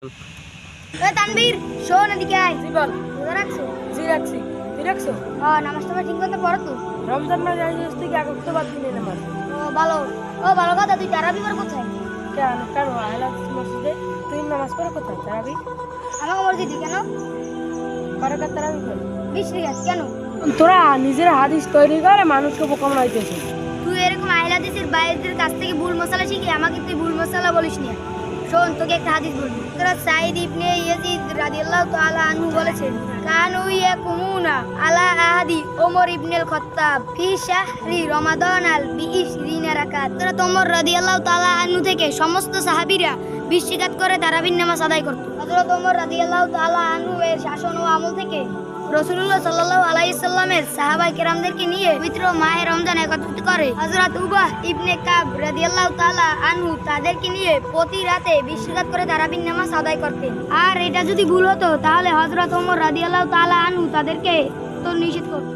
তানবীর শোন এদিকে আয়। জি বল। রোজা রাখছো? জি রাখছি। তুই রাখছো? নামাজ টামাজ ঠিক মতো পড়ো তো? রমজান মাস আজ থেকে এক তো বাদ দিলে নামাজ। ভালো। ভালো কথা। তুই তারাবি পড় কোথায়? কেন কেন আহলা মসজিদে? তুই নামাজ পড়ো কোথায়? তারাবি? আমাকে মসজিদে কেন? কারাকার তারাবি পড়। 20 রিয়াজ কেন? তোরা নিজের হাদিস তৈরি করে মানুষকে বোকা বানাইতেছিস। তুই এরকম আহলে হাদিসের বাইরের কাছ থেকে ভুল মশলা শিখে আমাকে তুই ভুল মশলা বলিস না। শোন তোকে একটা হাদিস বলি। তোরা সাইদ ইবনে ইয়াজিদ রাদিয়াল্লাহু তাআলা আনহু বলেছেন, কানু ইয়াকুমুনা আলা আহাদি ওমর ইবনুল খাত্তাব ফি শাহরি রমাদান আল 20 রাকাত। তোরা ওমর রাদিয়াল্লাহু তাআলা আনহু থেকে সমস্ত সাহাবীরা 20 রাকাত করে তারাবির নামাজ আদায় করত। হযরত ওমর রাদিয়াল্লাহু তাআলা আনহু এর শাসন ও আমল থেকে রাসূলুল্লাহ সাল্লাল্লাহু আলাইহি সাল্লামের সাহাবায়ে কেরামদেরকে নিয়ে পবিত্র মাহে রমজান একত্রিত করে। হযরত উবাহ ইবনে কাব রাদিয়াল্লাহু তাআলা আনহু তাদেরকে নিয়ে প্রতি রাতে 20 রাকাত করে তারাবির নামাজ আদায় করতেন। আর এটা যদি ভুল হতো তাহলে হযরত ওমর রাদিয়াল্লাহু তাআলা আনহু তাদেরকে তো নিষেধ করত।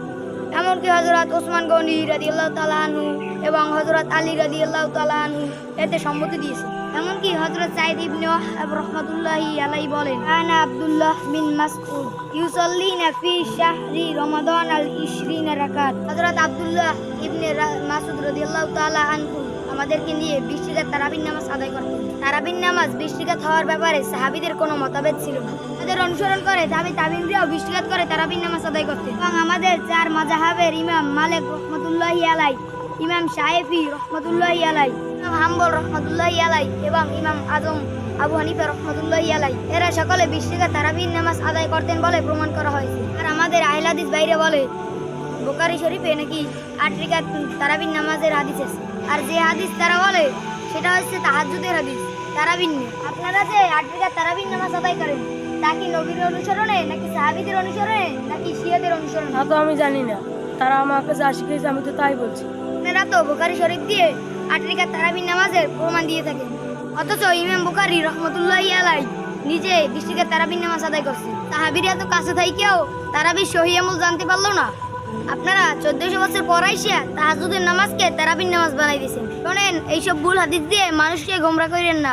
এমনকি হযরত ওসমান গনি রাদিয়াল্লাহু তাআলা আনহু এবং হযরত আলী রাদিয়াল্লাহু তাআলা আনহু এতে সম্মতি দিয়েছে। এমনকি হযরত সাইদ ইবনে ওয়াহাব রাহমাতুল্লাহি আলাইহি বলেন, আনা আব্দুল্লাহ বিন মাসউদ ইউসাল্লিনা ফি শাহরি রমাদান আল 20 রাকাত। হযরত আব্দুল্লাহ ইবনে মাসউদ রাদিয়াল্লাহু তাআলা আনহু আমাদেরকে নিয়ে 20 রাকাত তারাবির নামাজ আদায় করতেন। তারাবির নামাজ 20 রাকাত হওয়ার ব্যাপারে সাহাবীদের কোনো মতভেদ ছিল না। তাদের অনুসরণ করে তাবিনরাও 20 রাকাত করে তারাবির নামাজ আদায় করতেন। এবং আমাদের চার মাযহাবের ইমাম মালিক রাহমাতুল্লাহি আলাইহি, ইমাম শাফিঈ রাহমাতুল্লাহি আলাইহি, ইমাম হাম্বল রাহমাতুল্লাহি আলাইহি এবং ইমাম আজম আবু হানিফা রাহমাতুল্লাহি আলাইহি এরা সকলে 20 রাকাত তারাবির নামাজ আদায় করতেন বলে প্রমাণ করা হয়েছে। আর আমাদের আহলে হাদিস বাইরে বলে বুখারী শরীফে নাকি 8 রাকাত তারাবির নামাজের হাদিস আছে। আর যে হাদিস তারা বলে সেটা হচ্ছে তাহাজ্জুদের হাদিস, তারাবির নয়। আপনারা যে 8 রাকাত তারাবির নামাজ আদায় করেন তা কি নবীর অনুসরণে নাকি সাহাবীদের অনুসরণে নাকি শিয়াদের অনুসরণে? তা তো আমি জানি না, তারা আমাকে যা শিখিয়েছে আমি তো তাই বলছি। আপনারা তো বুখারী শরীফ দিয়ে 8 রাকাত তারাবির নামাজের প্রমাণ দিয়ে থাকেন, অথচ ইমাম বুখারী রাহমাতুল্লাহি আলাইহি নিজে 20 রাকাত তারাবির নামাজ আদায় করছেন। সাহাবীরা তো কাছে থাইকেও তারাবির সহিহ আমল জানতে পারলো না। আপনারা 1400 বছর পর আইসা তাহাজ্জুদের নামাজকে তারাবির নামাজ বানাই দিয়েছেন। শোনেন, এইসব ভুল হাদিস দিয়ে মানুষকে গোমরা করেন না।